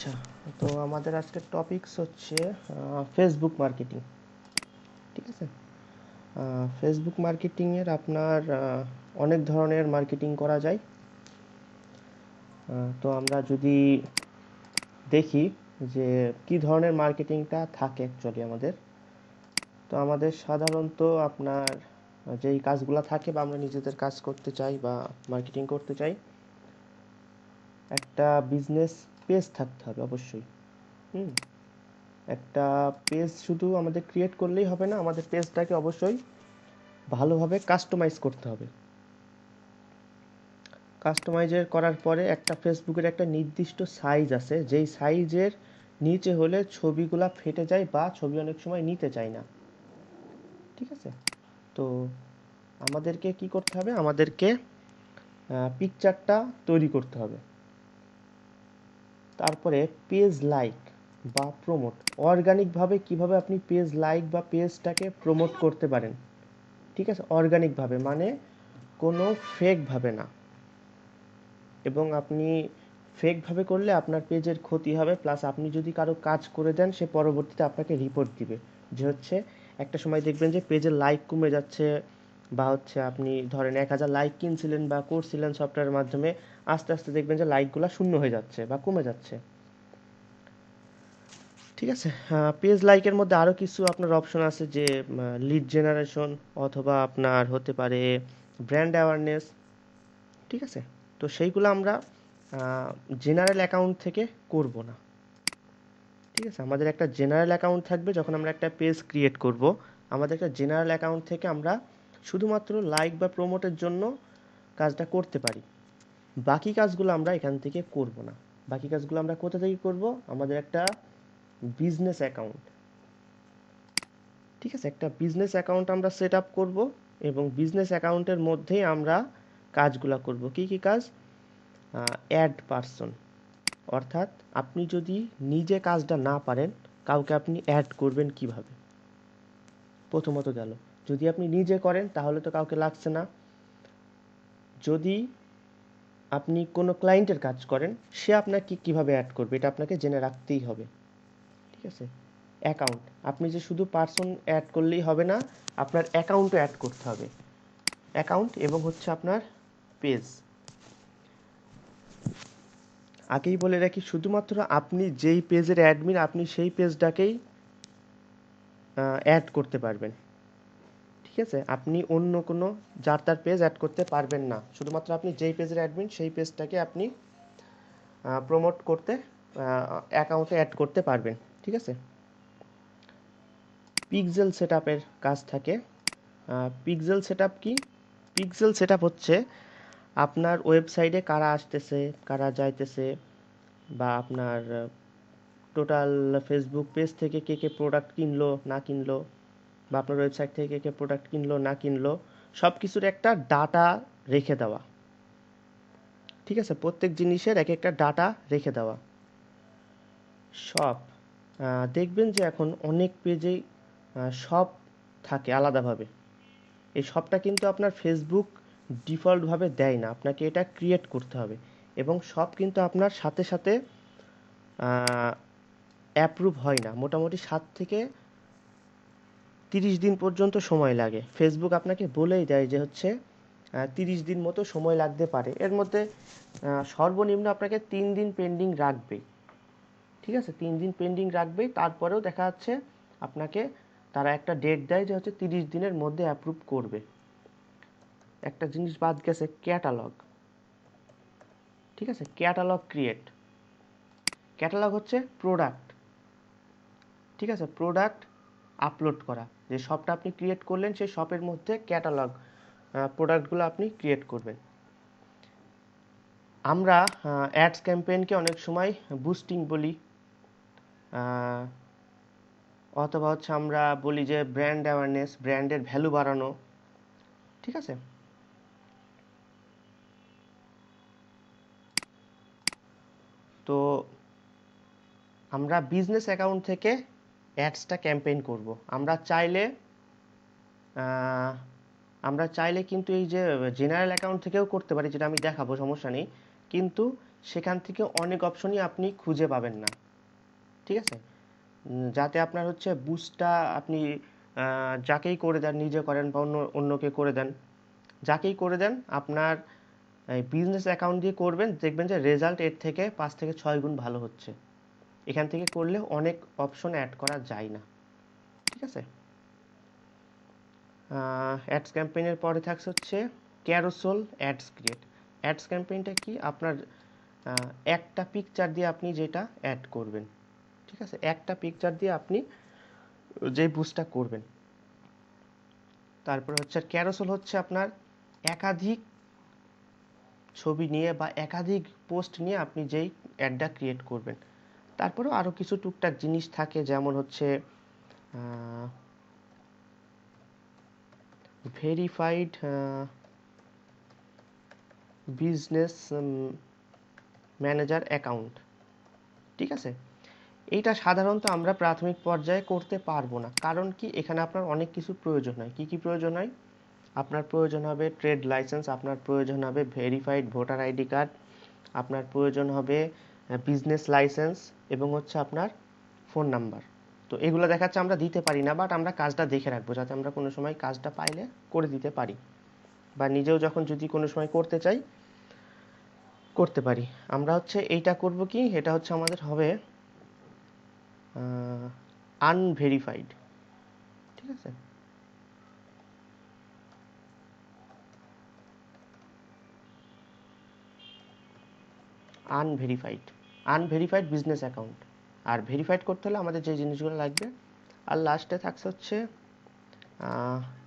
আচ্ছা, তো আমাদের আজকের টপিকস হচ্ছে ফেসবুক মার্কেটিং। ঠিক আছে। ফেসবুক মার্কেটিংয়ের আপনার অনেক ধরনের মার্কেটিং করা যায়। তো আমরা যদি দেখি যে কি ধরনের মার্কেটিংটা থাকে অ্যাকচুয়ালি আমাদের, তো আমাদের সাধারণত আপনার যেই কাজগুলো থাকে বা আমরা নিজেদের কাজ করতে চাই বা মার্কেটিং করতে চাই, একটা বিজনেস পেজ থাকতে হবে অবশ্যই। হুম একটা পেজ শুধু আমাদের ক্রিয়েট করলেই হবে না, আমাদের পেজটাকে অবশ্যই ভালোভাবে কাস্টমাইজ করতে হবে। কাস্টমাইজের করার পরে একটা ফেসবুকের একটা নির্দিষ্ট সাইজ আছে, যেই সাইজের নিচে হলে ছবিগুলা ফেটে যায় বা ছবি অনেক সময় নিতে চায় না। ঠিক আছে। তো আমাদেরকে কি করতে হবে, আমাদেরকে পিকচারটা তৈরি করতে হবে। তারপরে পেজ লাইক বা প্রমোট, অর্গানিকভাবে কিভাবে আপনি পেজ লাইক বা পেজটাকে প্রমোট করতে পারেন। ঠিক আছে, অর্গানিকভাবে মানে কোনো ফেকভাবে না। এবং আপনি ফেকভাবে করলে আপনার পেজের ক্ষতি হবে, প্লাস আপনি যদি কারো কাজ করে দেন সে পরবর্তীতে আপনাকে রিপোর্ট দিবে যে হচ্ছে একটা সময় দেখবেন যে পেজের লাইক কমে যাচ্ছে, বা হচ্ছে আপনি ধরেন 1000 লাইক কিনছিলেন বা করছিলেন সফটওয়্যারের মাধ্যমে, আস্তে আস্তে দেখবেন যে লাইকগুলো শূন্য হয়ে যাচ্ছে বা কমে যাচ্ছে। ঠিক আছে। পেজ লাইকের মধ্যে আরও কিছু আপনার অপশন আছে, যে লিড জেনারেশন অথবা আপনার হতে পারে ব্র্যান্ড অ্যাওয়ারনেস। ঠিক আছে। তো সেইগুলো আমরা জেনারেল অ্যাকাউন্ট থেকে করব না। ঠিক আছে, আমাদের একটা জেনারেল অ্যাকাউন্ট থাকবে। যখন আমরা একটা পেজ ক্রিয়েট করব, আমাদের একটা জেনারেল অ্যাকাউন্ট থেকে আমরা শুধুমাত্র লাইক বা প্রমোটের জন্য কাজটা করতে পারি। বাকি কাজগুলো আমরা এখান থেকে করব না। বাকি কাজগুলো আমরা কোথা থেকে করব, আমাদের একটা বিজনেস অ্যাকাউন্ট। ঠিক আছে, একটা বিজনেস অ্যাকাউন্ট আমরা সেট আপ করবো, এবং বিজনেস অ্যাকাউন্টের মধ্যেই আমরা কাজগুলো করব। কি কি কাজ? অ্যাড পারসন, অর্থাৎ আপনি যদি নিজে কাজটা না পারেন, কাউকে আপনি অ্যাড করবেন কিভাবে? প্রথমত গেল, যদি আপনি নিজে করেন তাহলে তো কাউকে লাগছে না। যদি আপনি কোনো ক্লায়েন্টের কাজ করেন, সে আপনাকে কিভাবে অ্যাড করবে এটা আপনাকে জেনে রাখতেই হবে। ঠিক আছে। অ্যাকাউন্ট, আপনি যে শুধু পার্সন অ্যাড করলেই হবে না, আপনার অ্যাকাউন্টও অ্যাড করতে হবে। অ্যাকাউন্ট এবং হচ্ছে আপনার পেজ। আগেই বলে রাখি, শুধুমাত্র আপনি যেই পেজের অ্যাডমিন, আপনি সেই পেজটাকেই অ্যাড করতে পারবেন। ঠিক আছে, আপনি অন্য কোনো যার তার পেজ অ্যাড করতে পারবেন না। শুধুমাত্র আপনি যেই পেজের অ্যাডমিন সেই পেজটাকে আপনি প্রমোট করতে, অ্যাকাউন্টে অ্যাড করতে পারবেন। ঠিক আছে। পিক্সেল সেটআপের কাজ থাকে। পিক্সেল সেটআপ কি? পিক্সেল সেটআপ হচ্ছে আপনার ওয়েবসাইটে কারা আসতেছে, কারা যাইতেছে, বা আপনার টোটাল ফেসবুক পেজ থেকে কে কে প্রোডাক্ট কিনলো না কিনলো, বা আপনার ওয়েবসাইট থেকে কে কে প্রোডাক্ট কিনলো না কিনলো, সব কিছুর একটা ডাটা রেখে দেওয়া। ঠিক আছে, প্রত্যেক জিনিসের এক একটা ডাটা রেখে দেওয়া। শপ, দেখবেন যে এখন অনেক পেজেই শপ থাকে আলাদাভাবে। এই শপটা কিন্তু আপনার ফেসবুক ডিফল্টভাবে দেয় না, আপনাকে এটা ক্রিয়েট করতে হবে। এবং শপ কিন্তু আপনার সাথে সাথে অ্যাপ্রুভ হয় না, মোটামুটি 7 থেকে 30 দিন পর্যন্ত সময় লাগে। ফেসবুক আপনাকে বলেই দেয় যে হচ্ছে 30 দিন মতো সময় লাগতে পারে, এর মধ্যে সর্বনিম্ন আপনাকে 3 দিন পেন্ডিং রাখবেই। ঠিক আছে, 3 দিন পেন্ডিং রাখবেই, তারপরেও দেখা যাচ্ছে আপনাকে তারা একটা ডেট দেয় যে হচ্ছে 30 দিনের মধ্যে অ্যাপ্রুভ করবে। একটা জিনিস বাদ গেছে, ক্যাটালগ। ঠিক আছে, ক্যাটালগ ক্রিয়েট। ক্যাটালগ হচ্ছে প্রোডাক্ট। ঠিক আছে, প্রোডাক্ট আপলোড করা, যে শপটা আপনি ক্রিয়েট করলেন সেই শপের মধ্যে ক্যাটালগ প্রোডাক্টগুলো আপনি ক্রিয়েট করবেন। আমরা অ্যাডস ক্যাম্পেইনকে অনেক সময় বুস্টিং বলি, অথবা হচ্ছে আমরা বলি যে ব্র্যান্ড অ্যাওয়ারনেস, ব্র্যান্ডের ভ্যালু বাড়ানো। ঠিক আছে। তো আমরা বিজনেস অ্যাকাউন্ট থেকে অ্যাডসটা ক্যাম্পেইন করব। আমরা চাইলে আহ, আমরা চাইলে কিন্তু এই যে জেনারেল অ্যাকাউন্ট থেকেও করতে পারি, যেটা আমি দেখাবো, সমস্যা নেই। কিন্তু সেখান থেকে অনেক অপশনই আপনি খুঁজে পাবেন না, ঠিক আছে। যাতে আপনার হচ্ছে বুস্টটা আপনি যাকেই করে দেন, নিজে করেন বা অন্যকে করে দেন, যাকেই করে দেন, আপনার বিজনেস অ্যাকাউন্ট দিয়ে করবেন, দেখবেন যে রেজাল্ট এর থেকে 5 থেকে 6 গুণ ভালো হচ্ছে। এখান থেকে করলে অনেক অপশন অ্যাড করা যায় না, ঠিক আছে। অ্যাডস ক্যাম্পেইনের পরে থাকছে হচ্ছে ক্যারোসেল অ্যাডস ক্রিয়েট। অ্যাডস ক্যাম্পেইনটা কি, আপনার একটা পিকচার দিয়ে আপনি যেটা অ্যাড করবেন, ঠিক আছে, একটা পিকচার দিয়ে আপনি যেই বুস্টটা করবেন। তারপরে হচ্ছে ক্যারোসেল হচ্ছে আপনার একাধিক ছবি নিয়ে বা একাধিক পোস্ট নিয়ে আপনি যেই অ্যাডটা ক্রিয়েট করবেন। তারপরেও আরও কিছু টুকটাক জিনিস থাকে, যেমন হচ্ছে ভেরিফাইড বিজনেস ম্যানেজার অ্যাকাউন্ট, ঠিক আছে। এইটা সাধারণত আমরা প্রাথমিক পর্যায়ে করতে পারবো না, কারণ কি এখানে আপনার অনেক কিছু প্রয়োজন হয়। কি কি প্রয়োজন হয়? আপনার প্রয়োজন হবে ট্রেড লাইসেন্স, আপনার প্রয়োজন হবে ভেরিফাইড ভোটার আইডি কার্ড, আপনার প্রয়োজন হবে বিজনেস লাইসেন্স এবং হচ্ছে আপনার ফোন নাম্বার। তো এগুলো দেখাচ্ছে আমরা দিতে পারি না, বাট আমরা কাজটা দেখে রাখবো যাতে আমরা কোনো সময় কাজটা পাইলে করে দিতে পারি, বা নিজেও যখন যদি কোনো সময় করতে চাই করতে পারি। আমরা হচ্ছে এইটা করব কি, এটা হচ্ছে আমাদের হবে আনভেরিফাইড, ঠিক আছে। Unverified, unverified business account. আর ভেরিফাইড করতে হলে আমাদের যে জিনিসগুলো লাগবে। আর লাস্টে থাকছে হচ্ছে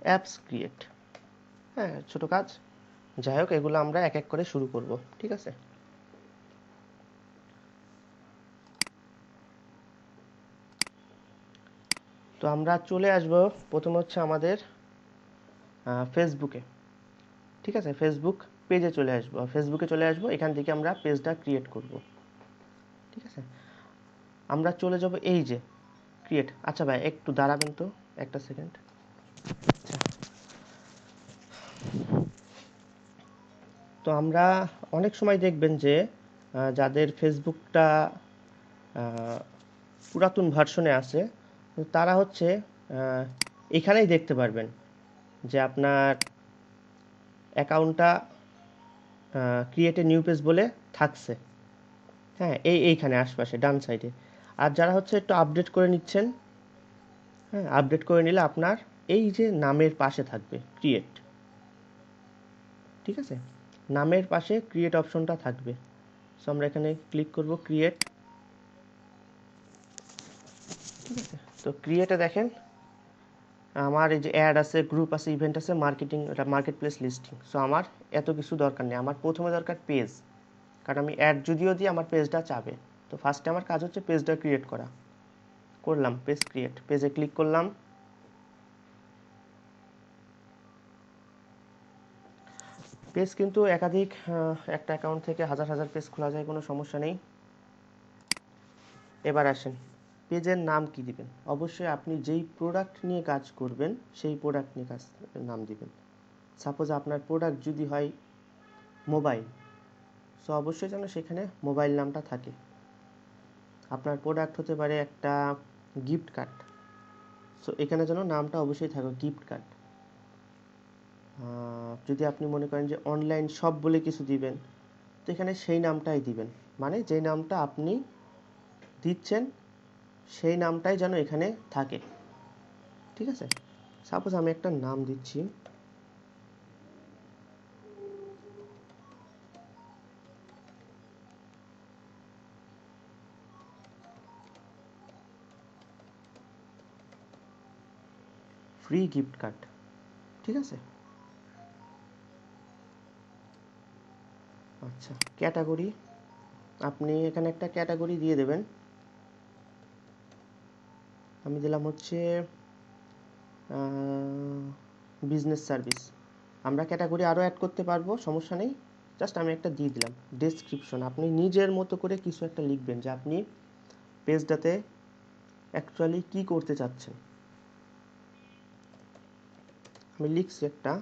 অ্যাপস ক্রিয়েট। হ্যাঁ, ছোটো কাজ, যাই হোক এগুলো আমরা এক এক করে শুরু করব, ঠিক আছে। তো আমরা চলে আসব প্রথম হচ্ছে আমাদের ফেসবুকে, ঠিক আছে। ফেসবুক পেজে চলে আসবো, ফেসবুকে চলে আসবো, এখান থেকে আমরা পেজটা ক্রিয়েট করব, ঠিক আছে। আমরা চলে যাব এই যে ক্রিয়েট। আচ্ছা ভাই একটু দাঁড়াবেন তো, একটা সেকেন্ড। তো আমরা অনেক সময় দেখবেন যে যাদের ফেসবুকটা পুরাতন ভার্সনে আছে, তো তারা হচ্ছে এখানেই দেখতে পারবেন যে আপনার অ্যাকাউন্টটা ক্রিয়েট এ নিউ পেজ বলে থাকছে। হ্যাঁ, এইখানে আশপাশে ডান সাইডে। আর যারা হচ্ছে একটু আপডেট করে নিচ্ছেন, হ্যাঁ, আপডেট করে নিলে আপনার এই যে নামের পাশে থাকবে ক্রিয়েট, ঠিক আছে। নামের পাশে ক্রিয়েট অপশনটা থাকবে। সো আমরা এখানে ক্লিক করব ক্রিয়েট, ঠিক আছে। তো ক্রিয়েটে দেখেন আমার এই যে অ্যাড আছে, গ্রুপ আছে, ইভেন্ট আছে, মার্কেটিং, এটা মার্কেট প্লেস লিস্টিং। সো আমার এত কিছু দরকার নেই, আমার প্রথমে দরকার পেজ, কারণ আমি অ্যাড যদিও দিই আমার পেজটা চাবে। তো ফার্স্টে আমার কাজ হচ্ছে পেজটা ক্রিয়েট করা। করলাম পেজ ক্রিয়েট, পেজে ক্লিক করলাম। পেজ কিন্তু একাধিক, একটা অ্যাকাউন্ট থেকে হাজার হাজার পেজ খোলা যায়, কোনো সমস্যা নেই। এবার আসেন পেজের নাম কি দিবেন। অবশ্যই আপনি যেই প্রোডাক্ট নিয়ে কাজ করবেন সেই প্রোডাক্ট নিয়ে নাম দিবেন। সাপোজ আপনার প্রোডাক্ট যদি হয় মোবাইল, সো অবশ্যই যেন সেখানে মোবাইল নামটা থাকে। আপনার প্রোডাক্ট হতে পারে একটা গিফট কার্ড, সো এখানে যেন নামটা অবশ্যই থাকে গিফট কার্ড। যদি আপনি মনে করেন যে অনলাইন শপ বলে কিছু দিবেন, তো এখানে সেই নামটাই দিবেন, মানে যেই নামটা আপনি দিচ্ছেন সেই নামটাই যেন এখানে থাকে, ঠিক আছে। সাপোজ আমি একটা নাম দিচ্ছি, ফ্রি গিফট কার্ড, ঠিক আছে। আচ্ছা, ক্যাটাগরি, আপনি এখানে একটা ক্যাটাগরি দিয়ে দেবেন। আমি দিলাম হচ্ছে বিজনেস সার্ভিস। আমরা ক্যাটাগরি আরও অ্যাড করতে পারবো, সমস্যা নেই। জাস্ট আমি একটা দিয়ে দিলাম। ডেসক্রিপশন, আপনি নিজের মতো করে কিছু একটা লিখবেন যে আপনি পেজটাতে অ্যাকচুয়ালি কি করতে চাচ্ছেন। আমি লিখছি একটা,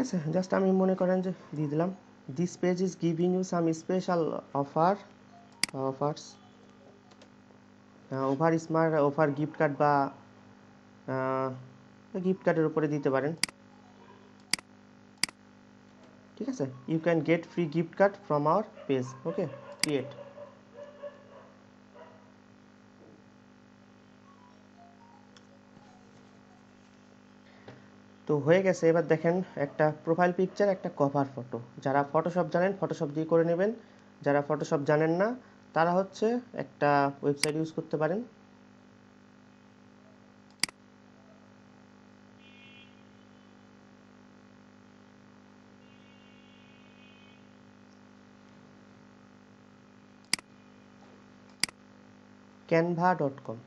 আছে, জাস্ট আমি মনে করেন যে দিয়ে দিলাম this page is giving you some special offers, over smart offer gift card বা গিফট কার্ডের উপরে দিতে পারেন। ঠিক আছে, you can get free gift card from our page. Okay, create. তো হয়ে গেছে। এবার দেখেন একটা প্রোফাইল পিকচার, একটা কভার ফটো। যারা ফটোশপ জানেন ফটোশপ দিয়ে করে নেবেন, যারা ফটোশপ জানেন না তারা হচ্ছে একটা ওয়েবসাইট ইউজ করতে পারেন। canva.com।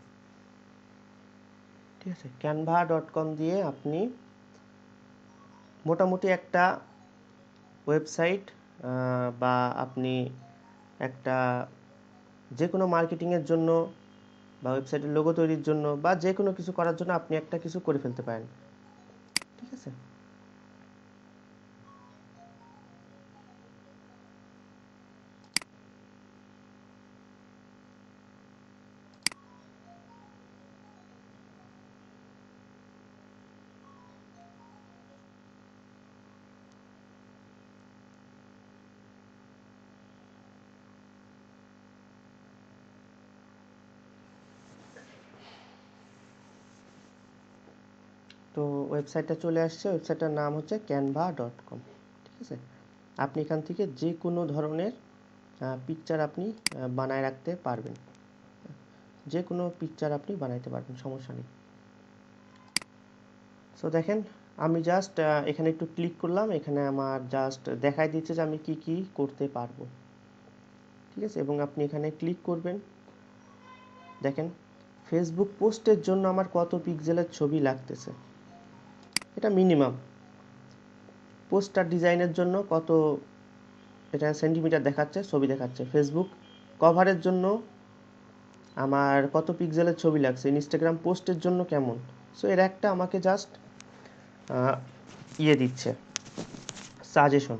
ঠিক আছে, canva.com দিয়ে আপনি মোটামুটি একটা ওয়েবসাইট বা আপনি একটা যে কোনো মার্কেটিংয়ের জন্য বা ওয়েবসাইটের লোগো তৈরির জন্য বা যে কোনো কিছু করার জন্য আপনি একটা কিছু করে ফেলতে পারেন। ঠিক আছে, তো ওয়েবসাইটটা চলে আসছে। ওয়েবসাইটটার নাম হচ্ছে canva.com। ঠিক আছে, আপনি এখান থেকে যে কোনো ধরনের পিকচার আপনি বানায় রাখতে পারবেন, যে কোনো পিকচার আপনি বানাইতে পারবেন, সমস্যা নেই। সো দেখেন, আমি জাস্ট এখানে একটু ক্লিক করলাম, এখানে আমার জাস্ট দেখাই দিচ্ছে যে আমি কি কি করতে পারবো। ঠিক আছে, এবং আপনি এখানে ক্লিক করবেন। দেখেন ফেসবুক পোস্টের জন্য আমার কত পিক্সেলের ছবি লাগতেছে, এটা মিনিমাম। পোস্টার ডিজাইনের জন্য কত, এটা সেন্টিমিটার দেখাচ্ছে, ছবি দেখাচ্ছে। ফেসবুক কভারের জন্য আমার কত পিক্সেলের ছবি লাগছে, ইনস্টাগ্রাম পোস্টের জন্য কেমন। সো এর একটা আমাকে জাস্ট ইয়ে দিচ্ছে, সাজেশন।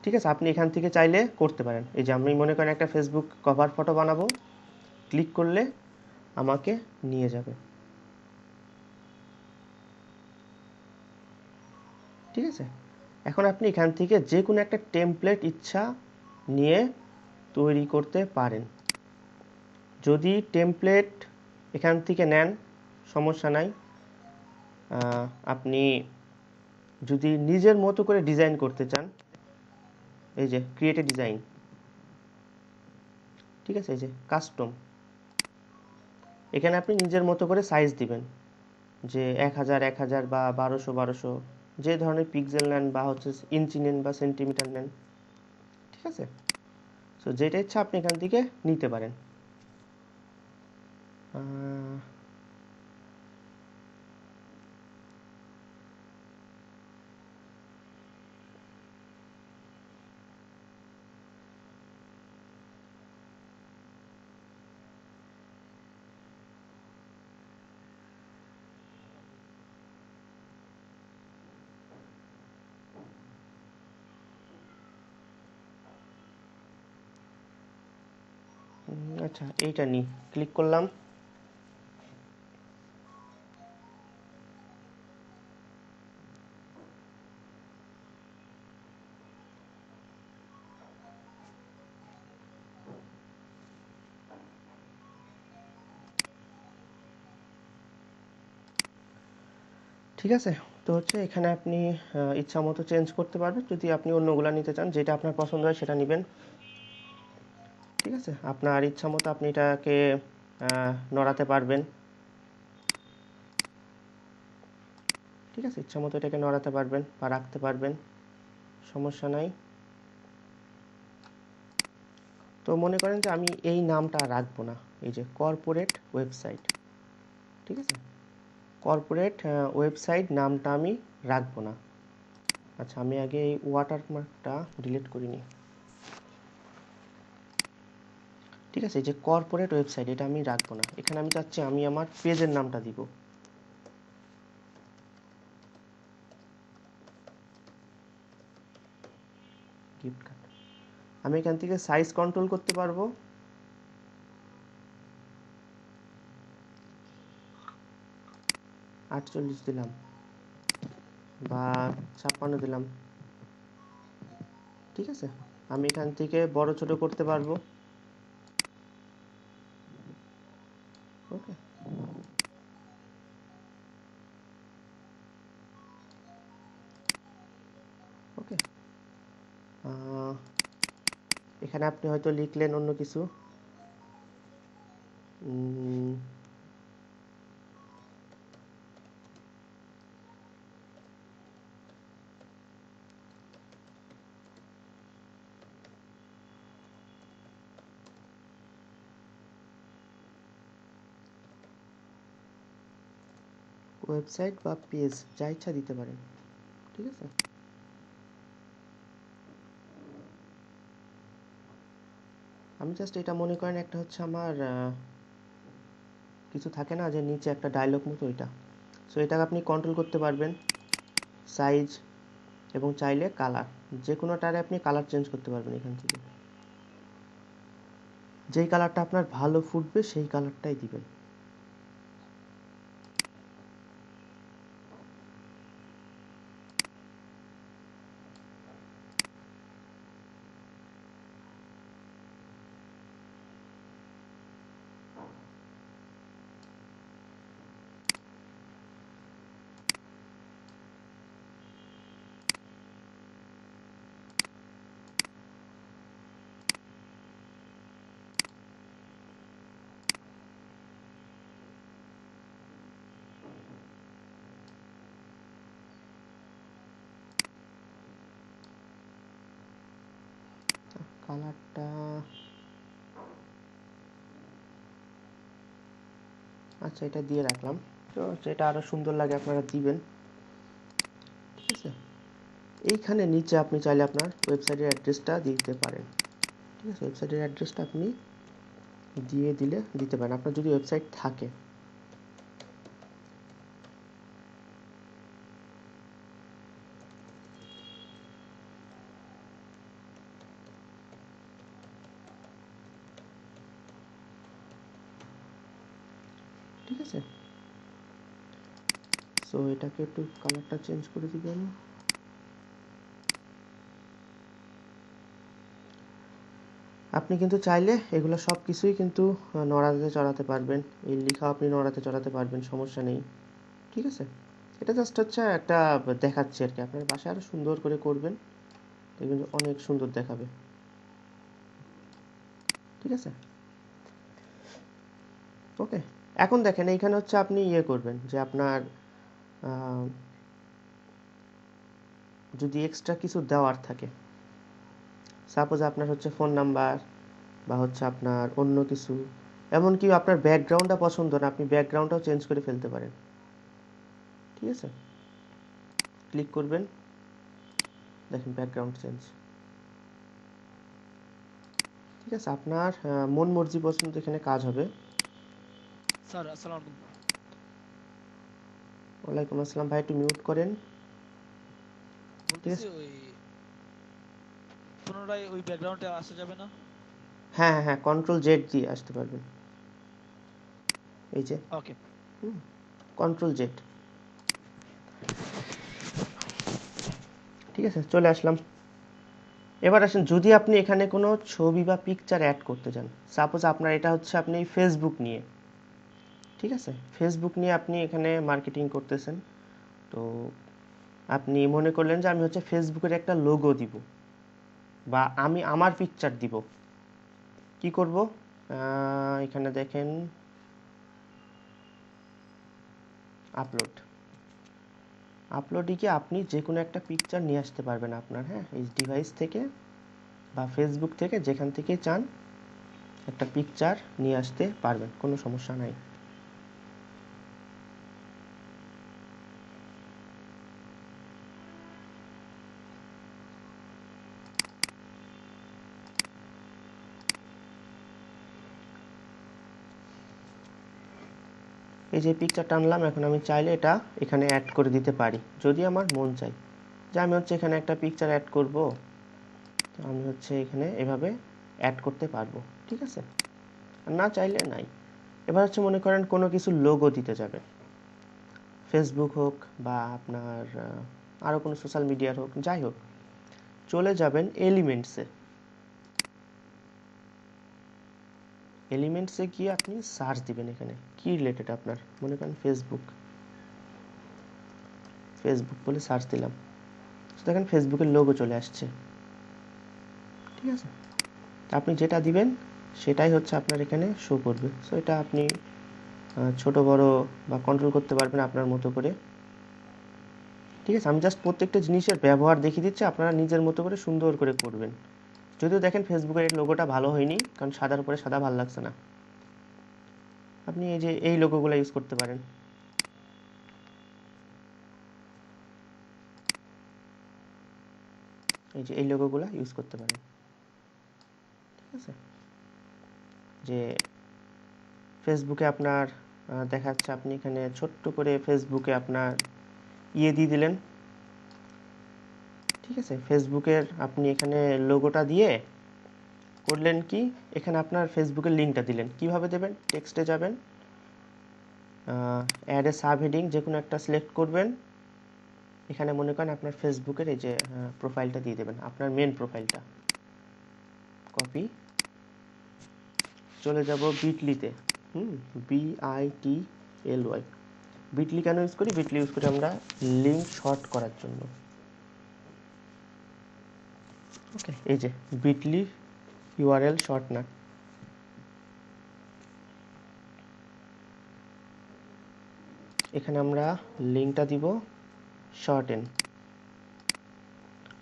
ঠিক আছে, আপনি এখান থেকে চাইলে করতে পারেন। এই যে আমি মনে করেন একটা ফেসবুক কভার ফটো বানাবো, ক্লিক করলে আমাকে নিয়ে যাবে। ঠিক আছে, এখন আপনি এখান থেকে যে কোনো একটা টেমপ্লেট ইচ্ছা নিয়ে তৈরি করতে পারেন। যদি টেমপ্লেট এখান থেকে নেন সমস্যা নাই। আপনি যদি নিজের মতো করে ডিজাইন করতে চান, এই যে ক্রিয়েট এ ডিজাইন। ঠিক আছে, এই যে কাস্টম, এখানে আপনি নিজের মতো করে সাইজ দিবেন, যে 1000 1000 বা 1200 1200, যে ধরনের পিক্সেল নেন বা হচ্ছে ইঞ্চি নেন বা সেন্টিমিটার নেন। ঠিক আছে, সো যেটা ইচ্ছা আপনি এখান থেকে নিতে পারেন। আচ্ছা, এইটা নিই, ক্লিক করলাম। ঠিক আছে, তো হচ্ছে এখানে আপনি ইচ্ছা মতো চেঞ্জ করতে পারবেন। যদি আপনি অন্যগুলা নিতে চান, যেটা আপনার পছন্দ হয় সেটা নেবেন। ঠিক আছে, আপনার ইচ্ছা মতো আপনি এটাকে নড়াতে পারবেন। ঠিক আছে, ইচ্ছা মতো এটাকে নড়াতে পারবেন বা রাখতে পারবেন, সমস্যা নাই। তো মনে করেন যে আমি এই নামটা রাখবো না, এই যে কর্পোরেট ওয়েবসাইট। ঠিক আছে, কর্পোরেট ওয়েবসাইট নামটা আমি রাখবো না। আচ্ছা, আমি আগে এই ওয়াটারমার্কটা ডিলিট করে নিই। ঠিক আছে, এই যে কর্পোরেট ওয়েবসাইট, এটা আমি রাখবো না। এখানে আমি চাচ্ছি আমি আমার পেজের নামটা দিব। Gift card. আমি এখান থেকে সাইজ কন্ট্রোল করতে পারবো, 48 দিলাম বা 56 দিলাম। ঠিক আছে, আমি এখান থেকে বড় ছোট করতে পারবো। ওকে, ওকে। এখানে আপনি হয়তো লিখলেন অন্য কিছু। ওয়েবসাইট বা পেজ যা ইচ্ছা দিতে পারেন। ঠিক আছে, আমি জাস্ট এটা মনে করেন একটা হচ্ছে আমার কিছু থাকে না যে নিচে একটা ডায়লগ মতো, ওইটা। সো এটাকে আপনি কন্ট্রোল করতে পারবেন, সাইজ এবং চাইলে কালার, যে কোনোটারে আপনি কালার চেঞ্জ করতে পারবেন এখান থেকে। যেই কালারটা আপনার ভালো ফুটবে সেই কালারটাই দিবেন। কালারটা আচ্ছা, এটা দিয়ে রাখলাম। তো যেটা আরো সুন্দর লাগে আপনারা দিবেন। ঠিক আছে, এইখানে নিচে আপনি চাইলে আপনার ওয়েবসাইটের অ্যাড্রেসটা দিতে পারেন। ঠিক আছে, ওয়েবসাইটের অ্যাড্রেসটা আপনি দিয়ে দিতে পারেন আপনার যদি ওয়েবসাইট থাকে। ঠিক আছে, সো এটাকে একটু কালারটা চেঞ্জ করে দিবেন। আপনি কিন্তু চাইলে এগুলো সব কিছুই কিন্তু নড়াতে চড়াতে পারবেন, এই লেখা আপনি নড়াতে চড়াতে পারবেন, সমস্যা নেই। ঠিক আছে, এটা জাস্ট হচ্ছে একটা দেখাচ্ছি আর কি, আপনার বাসায় আরো সুন্দর করে করবেন, দেখবেন যে অনেক সুন্দর দেখাবে। ঠিক আছে, ওকে। এখন দেখেন এইখানে হচ্ছে আপনি করবেন যে আপনার যদি এক্সট্রা কিছু দেওয়ার থাকে, সাপোজ আপনার হচ্ছে ফোন নাম্বার বা হচ্ছে আপনার অন্য কিছু, এমনকি আপনার ব্যাকগ্রাউন্ডটা পছন্দ না, আপনি ব্যাকগ্রাউন্ডটাও চেঞ্জ করে ফেলতে পারেন। ঠিক আছে, ক্লিক করবেন, দেখেন ব্যাকগ্রাউন্ড চেঞ্জ। ঠিক আছে, আপনার মন মর্জি পছন্দ এখানে কাজ হবে। স্যার আসসালামু আলাইকুম। ওয়ালাইকুম আসসালাম, ভাই একটু মিউট করেন। ঠিক বলতেছি আছে, ওই পুনরায় ওই ব্যাকগ্রাউন্ডে আসা যাবে না? হ্যাঁ হ্যাঁ হ্যাঁ, কন্ট্রোল জেড দিয়ে আসতে পারবেন, এই যে ওকে। Control Z. ঠিক আছে, চলে আসলাম। এবার আসেন, যদি আপনি এখানে কোনো ছবি বা পিকচার অ্যাড করতে চান, সাপোজ আপনার এটা হচ্ছে আপনি ফেসবুক নিয়ে, ঠিক আছে, ফেসবুক নিয়ে আপনি এখানে মার্কেটিং করতেছেন, তো আপনি মনে করলেন যে আমি হচ্ছে ফেসবুকের একটা লোগো দিব বা আমি আমার পিকচার দিব, কি করব? এখানে দেখেন আপলোড, আপলোডে গিয়ে আপনি যে কোনো একটা পিকচার নিয়ে আসতে পারবেন আপনার, হ্যাঁ, এই ডিভাইস থেকে বা ফেসবুক থেকে যেখান থেকে চান একটা পিকচার নিয়ে আসতে পারবেন, কোনো সমস্যা নাই। এই যে পিকচারটা আনলাম, এখন আমি চাইলে এটা এখানে অ্যাড করে দিতে পারি যদি আমার মন চাই যে আমি হচ্ছে এখানে একটা পিকচার অ্যাড করব। তো আমি হচ্ছে এখানে এভাবে অ্যাড করতে পারবো, ঠিক আছে, আর না চাইলে নাই। এবার হচ্ছে মনে করেন কোনো কিছু লোগো দিতে যাবে, ফেসবুক হোক বা আপনার আরও কোনো সোশ্যাল মিডিয়ার হোক, যাই হোক, চলে যাবেন এলিমেন্টসে। এলিমেন্টসে গিয়ে আপনি সার্চ দিবেন এখানে কি রিলেটেড আপনার, মনে করেন ফেসবুক, ফেসবুক বলে সার্চ দিলাম, তো দেখেন ফেসবুকের লোগো চলে আসছে, ঠিক আছে। তো আপনি যেটা দিবেন সেটাই হচ্ছে আপনার এখানে শো করবে। সো এটা আপনি ছোট বড় বা কন্ট্রোল করতে পারবেন আপনার মতো করে, ঠিক আছে। আমি জাস্ট প্রত্যেকটা জিনিসের ব্যবহার দেখিয়ে দিচ্ছি, আপনারা নিজের মতো করে সুন্দর করে করবেন। যদিও দেখেন ফেসবুকের এই লোগোটা ভালো হয়নি, কারণ সাদার উপরে সাদা ভালো লাগছে না। আপনি এই যে এই লোগোগুলো ইউজ করতে পারেন, এই যে এই লোগোগুলো ইউজ করতে পারেন, ঠিক আছে। যে ফেসবুকে আপনার দেখা যাচ্ছে আপনি এখানে ছোট্ট করে ফেসবুকে আপনার ইয়ে দিয়ে দিলেন, ঠিক আছে। ফেসবুকের আপনি এখানে লোগোটা দিয়ে করলেন কি, এখানে আপনার ফেসবুকের লিঙ্কটা দিলেন। কিভাবে দেবেন, টেক্সটে যাবেন, অ্যাড এ সাব হেডিং যে কোনো একটা সিলেক্ট করবেন, এখানে মনে করেন আপনার ফেসবুকের এই যে প্রোফাইলটা দিয়ে দেবেন, আপনার মেন প্রোফাইলটা, কপি, চলে যাব বিটলিতে, BITLY। বিটলি কেন ইউজ করি, বিটলি ইউজ করি আমরা লিঙ্ক শর্ট করার জন্য, ওকে। এই যে বিটলি ইউআরএল শর্ট না, এখানে আমরা লিঙ্কটা দিব শর্ট এন,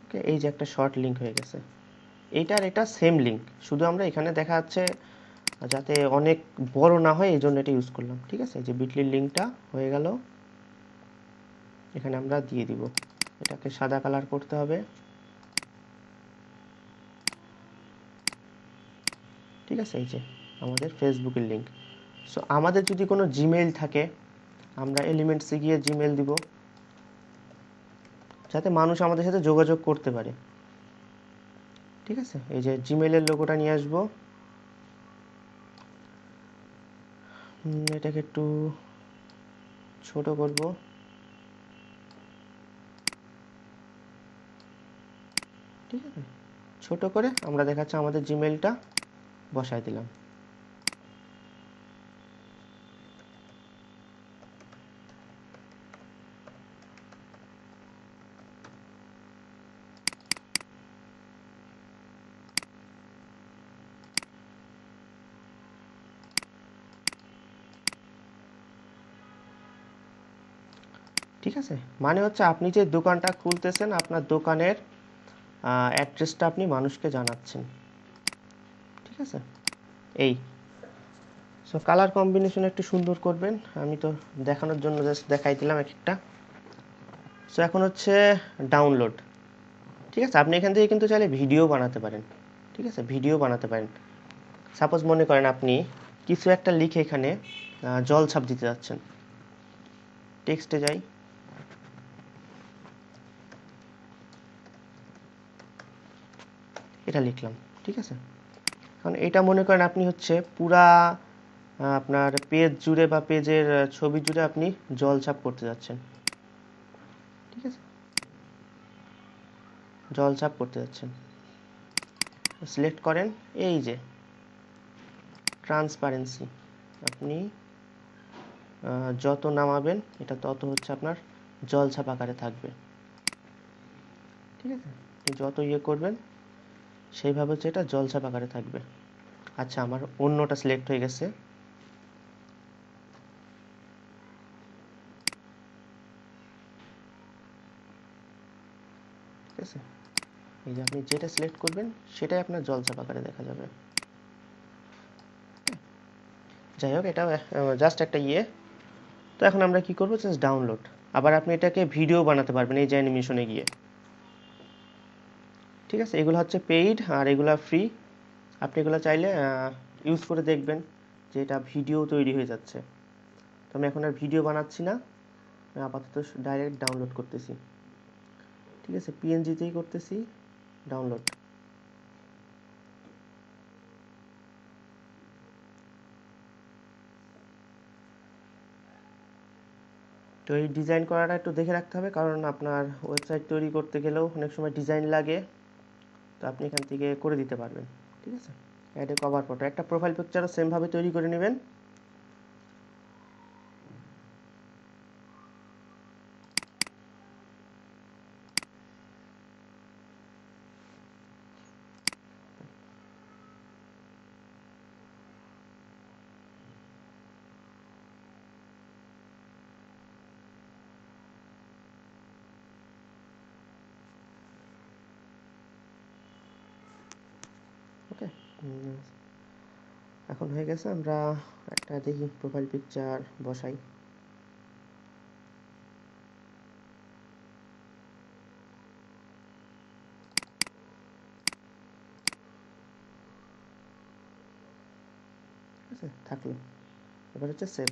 ওকে। এই যে একটা শর্ট লিঙ্ক হয়ে গেছে, এইটার এটা সেম লিঙ্ক, শুধু আমরা এখানে দেখা যাচ্ছে যাতে অনেক বড় না হয় এই জন্য এটা ইউজ করলাম, ঠিক আছে। এই যে বিটলির লিঙ্কটা হয়ে গেল, এখানে আমরা দিয়ে দিব, এটাকে সাদা কালার করতে হবে, ঠিক আছে। এই যে আমাদের ফেসবুকের লিঙ্ক। সো আমাদের যদি কোনো জিমেইল থাকে, আমরা এলিমেন্টসে গিয়ে জিমেইল দিব, যাতে মানুষ আমাদের সাথে যোগাযোগ করতে পারে, ঠিক আছে। এই যে জিমেইলের লোগোটা নিয়ে আসবো, এটাকে একটু ছোট করব, ঠিক আছে। ছোট করে আমরা দেখাচ্ছি আমাদের জিমেইলটা বসায় দিলাম, ঠিক আছে। মানে হচ্ছে আপনি যে দোকানটা খুলতেছেন, আপনার দোকানের অ্যাড্রেসটা আপনি মানুষকে জানাচ্ছেন, ঠিক আছে। এই সো কালার কম্বিনেশন একটু সুন্দর করবেন, আমি তো দেখানোর জন্য জাস্ট দেখাই দিলাম এক একটা। সো এখন হচ্ছে ডাউনলোড, ঠিক আছে। আপনি এখান থেকে কিন্তু চাইলে ভিডিও বানাতে পারেন, ঠিক আছে, ভিডিও বানাতে পারেন। সাপোজ মনে করেন আপনি কিছু একটা লিখে এখানে জল ছাপ দিতে যাচ্ছেন, টেক্সটে যাই, এটা লিখলাম, ঠিক আছে। কারণ এটা মনে করেন আপনি হচ্ছে পুরা আপনার পেজ জুড়ে বা পেজের ছবি জুড়ে আপনি জল ছাপ করতে যাচ্ছেন, ঠিক আছে, জল ছাপ করতে যাচ্ছেন। সিলেক্ট করেন, এই যে ট্রান্সপারেন্সি, আপনি যত নামাবেন এটা তত হচ্ছে আপনার জল ছাপ আকারে থাকবে, ঠিক আছে। আপনি যত ইয়ে করবেন সেইভাবে হচ্ছে এটা জল ছাপ আকারে থাকবে। আচ্ছা, আমার অন্যটা সিলেক্ট হয়ে গেছে, ঠিক আছে। এই যে আপনি যেটা সিলেক্ট করবেন সেটাই আপনার জল ছাপ আকারে দেখা যাবে। যাই হোক, এটা জাস্ট একটা ইয়ে। তো এখন আমরা কি করব, জাস্ট ডাউনলোড। আবার আপনি এটাকে ভিডিও বানাতে পারবেন এই যে অ্যানিমেশনে গিয়ে, ঠিক আছে। এগুলো হচ্ছে পেইড আর এগুলো ফ্রি, আপনি এগুলো চাইলে ইউজ করে দেখবেন যে এটা ভিডিও তৈরি হয়ে যাচ্ছে। তো আমি এখন আর ভিডিও বানাচ্ছি না, আমি আপাতত ডাইরেক্ট ডাউনলোড করতেছি, ঠিক আছে। পিএনজিতেই করতেছি ডাউনলোড, তো এই ডিজাইন করাটা একটু দেখে রাখতে হবে, কারণ আপনার ওয়েবসাইট তৈরি করতে গেলেও অনেক সময় ডিজাইন লাগে। তো আপনি এখান থেকে করে দিতে পারবেন। ঠিক আছে, অ্যাড এ কভার ফটো, একটা প্রোফাইল পিকচারও সেমভাবে তৈরি করে নেবেন। ওকে, এখন হয়ে গেছে। আমরা একটা দেখি প্রোফাইল পিকচার বসাই। ঠিক আছে, থাকলো। এবার হচ্ছে সেভ।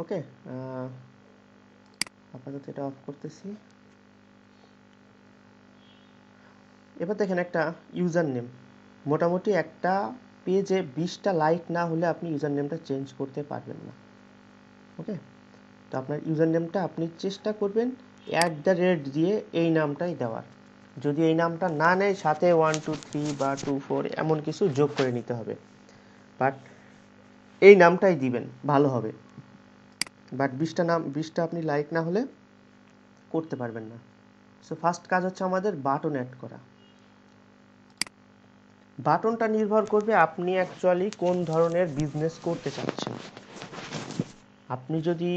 ওকে, আপাতত এটা অফ করতেছি। এবার দেখেন একটা ইউজার নেম, মোটামুটি একটা পেজে 20টা লাইক না হলে আপনি ইউজার নেমটা চেঞ্জ করতে পারবেন না। ওকে, তো আপনার ইউজার নেমটা আপনি চেষ্টা করবেন @ দিয়ে এই নামটাই দেওয়ার। যদি এই নামটা না নেয়, সাথে 1 2 3 বা 2 4 এমন কিছু যোগ করে নিতে হবে, বাট এই নামটাই দিবেন, ভালো হবে। বাট 20টা আপনি লাইক না হলে করতে পারবেন না। সো ফার্স্ট কাজ হচ্ছে আমাদের বাটন অ্যাড করা। বাটনটা নির্ভর করবে আপনি অ্যাকচুয়ালি কোন ধরনের বিজনেস করতে চাচ্ছেন। আপনি যদি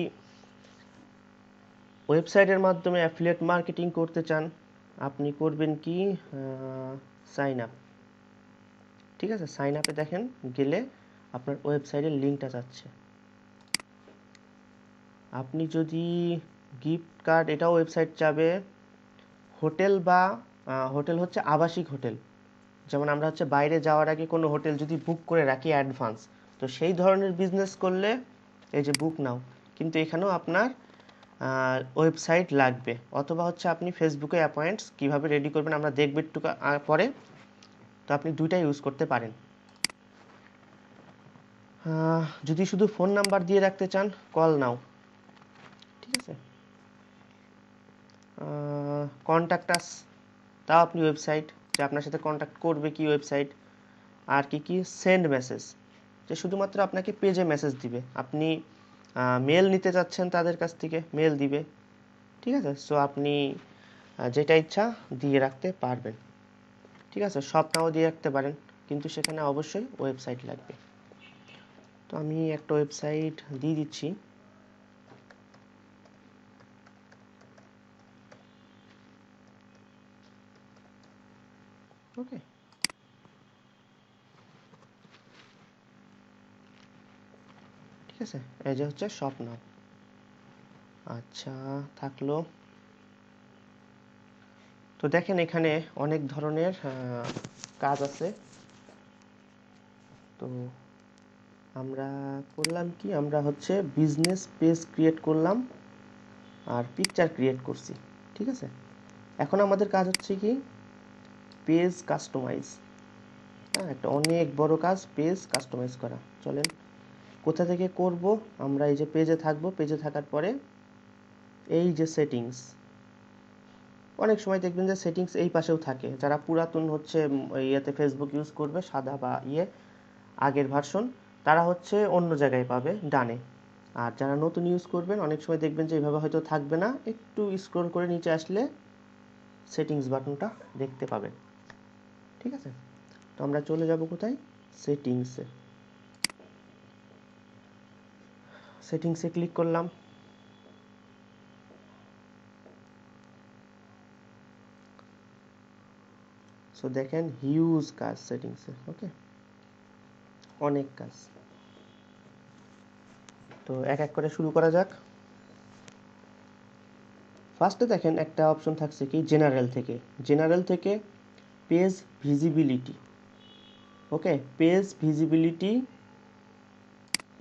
ওয়েবসাইটের মাধ্যমে অ্যাফিলিয়েট মার্কেটিং করতে চান, আপনি করবেন কি, সাইন আপ। ঠিক আছে, সাইন আপে দেখেন গেলে আপনার ওয়েবসাইটের লিঙ্কটা যাচ্ছে। আপনি যদি গিফট কার্ড, এটাও ওয়েবসাইট চাবে। হোটেল বা হোটেল হচ্ছে আবাসিক হোটেল, যেমন আমরা হচ্ছে বাইরে যাওয়ার আগে কোনো হোটেল যদি বুক করে রাখি অ্যাডভান্স, তো সেই ধরনের বিজনেস করলে এই যে বুক নাও, কিন্তু এখানেও আপনার ওয়েবসাইট লাগবে। অথবা হচ্ছে আপনি ফেসবুকে অ্যাপয়েন্টস কীভাবে রেডি করবেন আমরা দেখব একটু পরে। তো আপনি দুইটা ইউজ করতে পারেন। যদি শুধু ফোন নাম্বার দিয়ে রাখতে চান, কল নাও। ঠিক আছে, কন্ট্যাক্ট আস, তাও আপনি ওয়েবসাইট, যে আপনার সাথে কন্ট্যাক্ট করবে কি ওয়েবসাইট। আর কি সেন্ড মেসেজ, যে শুধুমাত্র আপনাকে পেজে মেসেজ দিবে, আপনি মেল নিতে চাচ্ছেন তাদের কাছ থেকে মেল দিবে। ঠিক আছে, সো আপনি যেটা ইচ্ছা দিয়ে রাখতে পারবেন। ঠিক আছে, সব নাও দিয়ে রাখতে পারেন, কিন্তু সেখানে অবশ্যই ওয়েবসাইট লাগবে। তো আমি একটা ওয়েবসাইট দিয়ে দিচ্ছি। ওকে, ঠিক আছে, এই যে হচ্ছে শপ নাও। আচ্ছা, থাকলো। তো দেখেন এখানে অনেক ধরনের কাজ আছে। তো আমরা করলাম কি, আমরা হচ্ছে বিজনেস পেজ ক্রিয়েট করলাম আর পিকচার ক্রিয়েট করছি। ঠিক আছে, এখন আমাদের কাজ হচ্ছে কি, পেজ কাস্টমাইজ। হ্যাঁ, একটা অনেক বড় কাজ পেজ কাস্টমাইজ করা। চলেন কোথা থেকে করব, আমরা এই যে পেজে থাকবো, পেজে থাকার পরে এই যে সেটিংস, অনেক সময় দেখবেন যে সেটিংস এই পাশেও থাকে। যারা পুরাতন হচ্ছে ইয়েতে ফেসবুক ইউজ করবে, সাদা বা আগের ভার্সন, তারা হচ্ছে অন্য জায়গায় পাবে ডানে। আর যারা নতুন ইউজ করবেন, অনেক সময় দেখবেন যে এইভাবে হয়তো থাকবে না, একটু স্ক্রল করে নিচে আসলে সেটিংস বাটনটা দেখতে পাবেন। ঠিক আছে, তো আমরা চলে যাব কোথায়, সেটিংসে। সেটিংসে ক্লিক করলাম। সো দেখেন হিউজ কাজ সেটিংসে। ওকে, অনেক কাজ। তো এক এক করে শুরু করা যাক। ফার্স্টে দেখেন একটা অপশন থাকছে কি, জেনারেল থেকে পেজ ভিজিবিলিটি। ওকে, পেজ ভিজিবিলিটি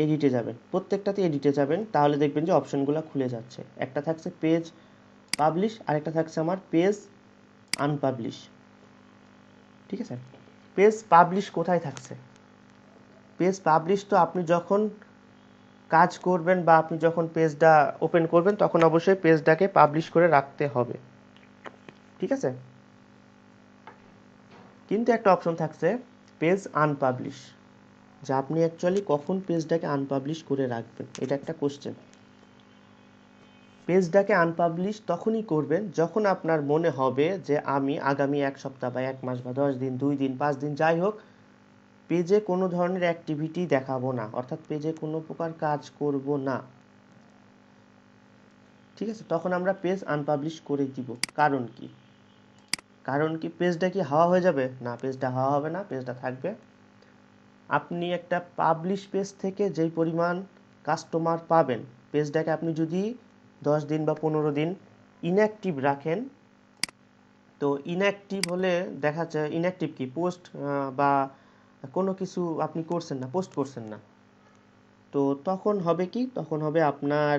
এডিটে যাবেন, প্রত্যেকটাতে এডিটে যাবেন, তাহলে দেখবেন যে অপশনগুলো খুলে যাচ্ছে। একটা থাকছে পেজ পাবলিশ, আরেকটা থাকছে আমার পেজ আনপাবলিশ। ঠিক আছে, পেজ পাবলিশ কোথায় থাকছে? পেজ পাবলিশ তো আপনি যখন কাজ করবেন বা আপনি যখন পেজটা ওপেন করবেন তখন অবশ্যই পেজটাকে পাবলিশ করে রাখতে হবে। ঠিক আছে, কিন্তু একটা অপশন থাকছে পেজ আনপাবলিশ, যে আপনি অ্যাকচুয়ালি কখন পেজটাকে আনপাবলিশ করে রাখবেন, এটা একটা কোশ্চেন। পেজটাকে আনপাবলিশ তখনই করবেন যখন আপনার মনে হবে যে আমি আগামী 1 সপ্তাহ বা 1 মাস বা 10 দিন, 2 দিন, 5 দিন, যাই হোক, পেজে কোনো ধরনের অ্যাক্টিভিটি দেখাবো না, অর্থাৎ পেজে কোনো প্রকার কাজ করব না। ঠিক আছে, তখন আমরা পেজ আনপাবলিশ করে দিব। কারণ কি? কারণ কি, পেজটা কি হাওয়া হয়ে যাবে? না, পেজটা হাওয়া হবে না, পেজটা থাকবে। আপনি একটা পাবলিশ পেজ থেকে যেই পরিমাণ কাস্টমার পাবেন, পেজটাকে আপনি যদি 10 দিন বা 15 দিন ইনঅ্যাক্টিভ রাখেন, তো ইনঅ্যাক্টিভ হলে দেখা যায়, ইনঅ্যাক্টিভ কি, পোস্ট বা কোনো কিছু আপনি করছেন না, পোস্ট করছেন না, তো তখন হবে কি, তখন হবে আপনার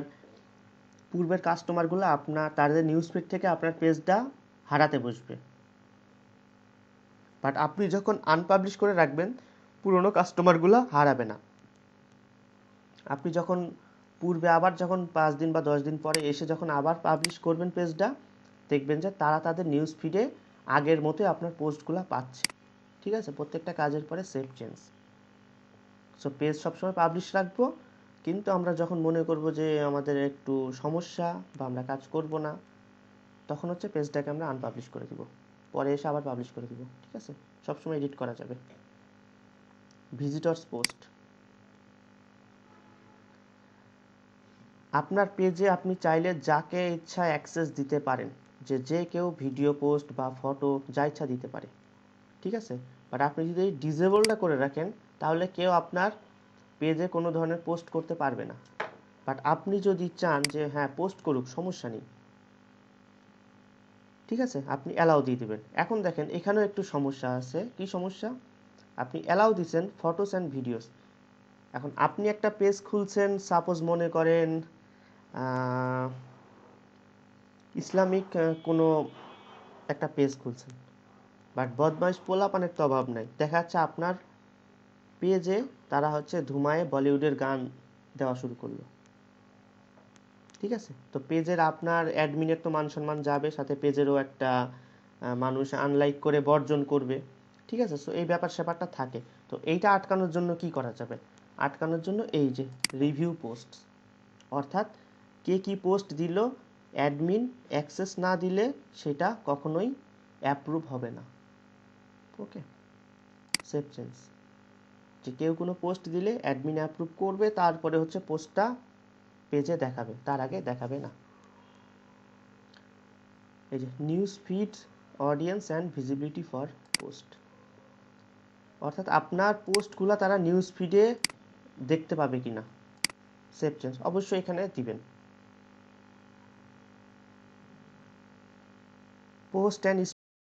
পূর্বের কাস্টমারগুলো আপনার তাদের নিউজ ফিড থেকে আপনার পেজটা হারাতে বসবে। বাট আপনি যখন আনপাবলিশ করে রাখবেন, পুরনো কাস্টমারগুলো হারাবে না। আপনি যখন পূর্বে আবার যখন 5 দিন বা 10 দিন পরে এসে যখন আবার পাবলিশ করবেন পেজটা, দেখবেন যে তারা তাদের নিউজ ফিডে আগের মতোই আপনার পোস্টগুলো পাচ্ছে। ঠিক আছে, প্রত্যেকটা কাজের পরে সেভ চেঞ্জ। সো পেজ সবসময় পাবলিশ রাখবো, কিন্তু আমরা যখন মনে করব যে আমাদের একটু সমস্যা বা আমরা কাজ করব না, তখন হচ্ছে পেজটাকে আমরা আনপাবলিশ করে দিব, পরে এসে আবার পাবলিশ করে দিব। ঠিক আছে, সবসময় এডিট করা যাবে। ভিজিটরস পোস্ট, আপনার পেজে আপনি চাইলে যাকে ইচ্ছা অ্যাক্সেস দিতে পারেন, যে যে কেউ ভিডিও পোস্ট বা ফটো যা ইচ্ছা দিতে পারে। ঠিক আছে, বাট আপনি যদি ডিসেবলটা করে রাখেন, তাহলে কেউ আপনার পেজে কোনো ধরনের পোস্ট করতে পারবে না। বাট আপনি যদি চান যে হ্যাঁ পোস্ট করুক, সমস্যা নেই, ঠিক আছে, আপনি অ্যালাউ দিয়ে দিবেন। এখন দেখেন এখানেও একটু সমস্যা আছে। কি সমস্যা? আপনি অ্যালাউ দিচ্ছেন ফটোস অ্যান্ড ভিডিওস। এখন আপনি একটা পেজ খুলছেন, সাপোজ মনে করেন ইসলামিক কোনো একটা পেজ খুলছেন, বাট বদমাইশ পোলাপানের তো অভাব নাই, দেখা যাচ্ছে আপনার পেজে তারা হচ্ছে ধুমায়ে বলিউডের গান দেওয়া শুরু করলো। ঠিক আছে, তো পেজের আপনার অ্যাডমিনের তো মান সম্মান যাবে, সাথে পেজেরও একটা মানুষ আনলাইক করে বর্জন করবে। ঠিক আছে, সো এই ব্যাপার স্যাপারটা থাকে। তো এইটা আটকানোর জন্য কি করা যাবে? আটকানোর জন্য এই যে রিভিউ পোস্ট, অর্থাৎ কে কি পোস্ট দিল, অ্যাডমিন অ্যাক্সেস না দিলে সেটা কখনোই অ্যাপ্রুভ হবে না। ওকে, সেভ চেঞ্জ, যে কেউ কোনো পোস্ট দিলে অ্যাডমিন অ্যাপ্রুভ করবে, তারপরে হচ্ছে পোস্টটা পেজে দেখাবে, তার আগে দেখাবে না। এই যে news feed audience and visibility for post, অর্থাৎ আপনার পোস্টগুলো তারা নিউজ ফিডে দেখতে পাবে কিনা, সেভ চেঞ্জ অবশ্যই এখানে দিবেন। Post and